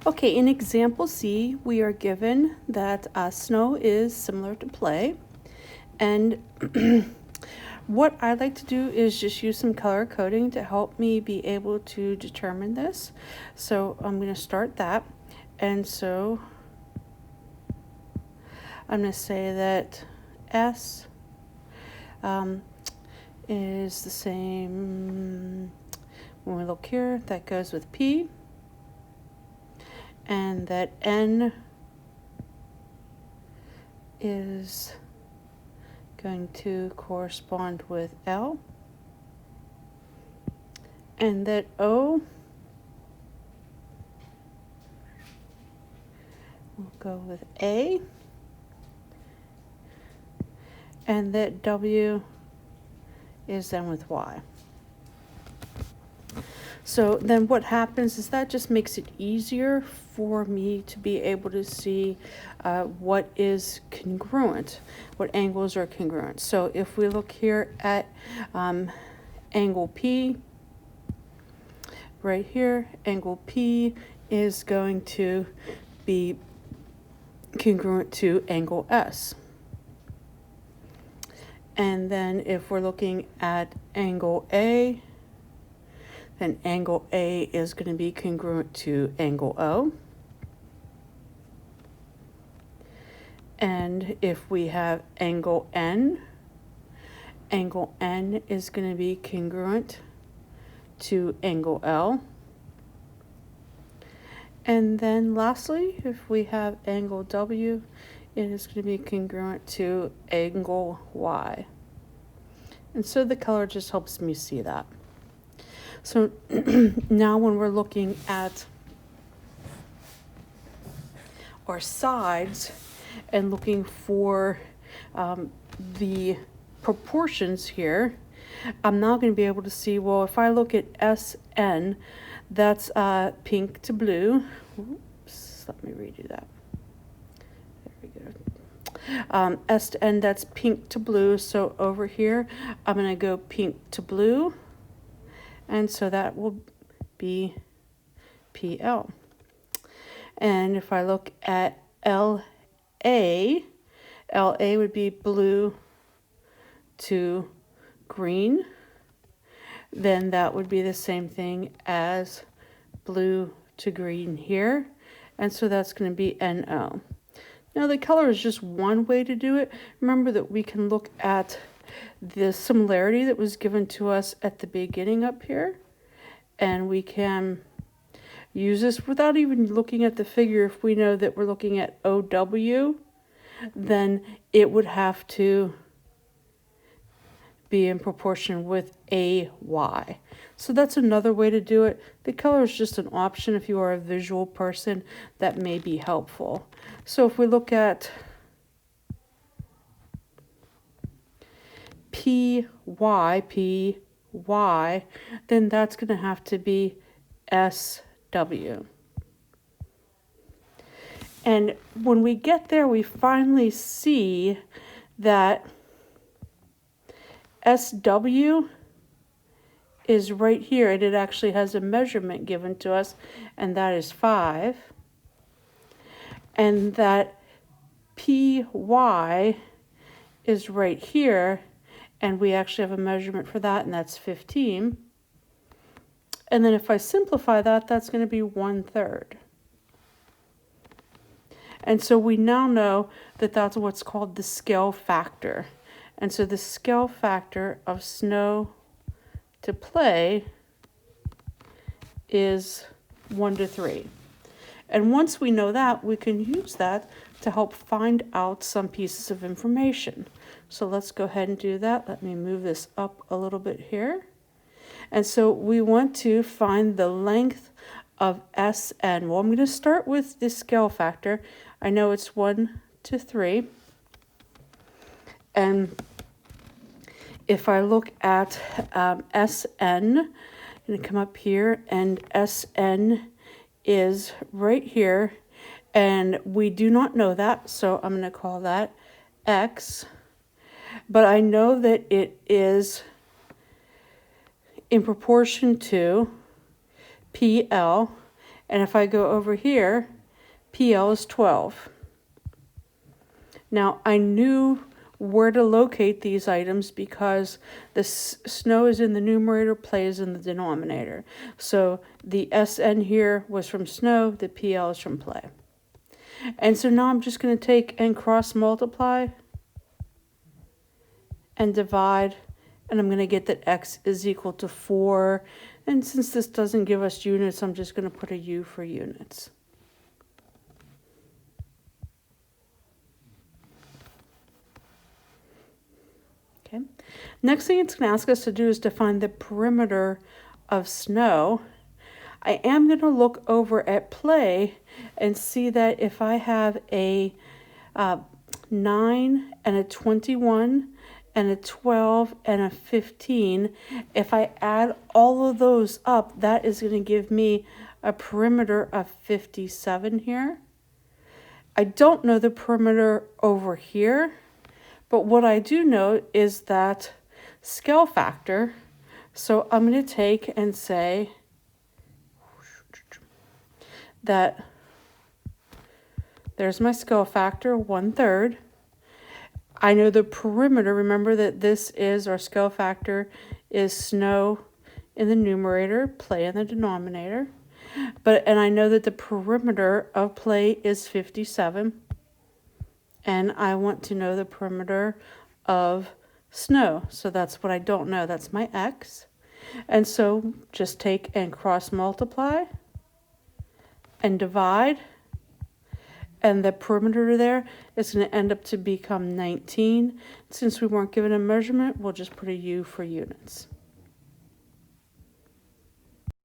Okay, in example C, we are given that snow is similar to play. And what I like to do is just use some color coding to help me be able to determine this. So I'm going to start that. And so I'm going to say that S is the same, when we look here, that goes with P. And that N is going to correspond with L. And that O will go with A. And that W is then with Y. So then what happens is that just makes it easier for me to be able to see what is congruent, what angles are congruent. So if we look here at angle P, right here, angle P is going to be congruent to angle S. And then if we're looking at angle A, then angle A is going to be congruent to angle O. And if we have angle N is going to be congruent to angle L. And then lastly, if we have angle W, it is going to be congruent to angle Y. And so the color just helps me see that. So now when we're looking at our sides and looking for the proportions here, I'm now going to be able to see, well, if I look at SN, that's pink to blue. Oops, let me redo that. There we go. S to N, that's pink to blue. So over here, I'm going to go pink to blue. And so that will be PL. And if I look at LA would be blue to green. Then that would be the same thing as blue to green here. And so that's going to be NO. Now the color is just one way to do it. Remember that we can look at the similarity that was given to us at the beginning up here, and we can use this without even looking at the figure. If we know that we're looking at OW, then it would have to be in proportion with AY. So that's another way to do it. The color is just an option. If you are a visual person, that may be helpful. So if we look at PY, then that's going to have to be SW. And when we get there, we finally see that SW is right here, and it actually has a measurement given to us, and that is 5. And that PY is right here, and we actually have a measurement for that, and that's 15. And then if I simplify that, that's going to be 1/3. And so we now know that that's what's called the scale factor. And so the scale factor of snow to play is 1:3. And once we know that, we can use that to help find out some pieces of information. So let's go ahead and do that. Let me move this up a little bit here. And so we want to find the length of SN. Well, I'm going to start with the scale factor. I know it's 1:3. And if I look at SN, I'm going to come up here, and SN is right here, and we do not know that, so I'm going to call that X. But I know that it is in proportion to PL, And if I go over here, PL is 12. Now, I knew where to locate these items because the snow is in the numerator, play is in the denominator. So the SN here was from snow, the PL is from play. And so now I'm just going to take and cross multiply and divide, and I'm going to get that X is equal to 4. And since this doesn't give us units, I'm just going to put a U for units. Okay. Next thing it's going to ask us to do is to find the perimeter of snow. I am going to look over at play and see that if I have a 9 and a 21 and a 12 and a 15, if I add all of those up, that is going to give me a perimeter of 57 here. I don't know the perimeter over here, but what I do know is that scale factor. So I'm going to take and say that there's my scale factor, 1/3. I know the perimeter. Remember that this is our scale factor is snow in the numerator, play in the denominator. And I know that the perimeter of play is 57. And I want to know the perimeter of snow. So that's what I don't know. That's my X. And so just take and cross multiply and divide. And the perimeter there is going to end up to become 19. Since we weren't given a measurement, we'll just put a U for units.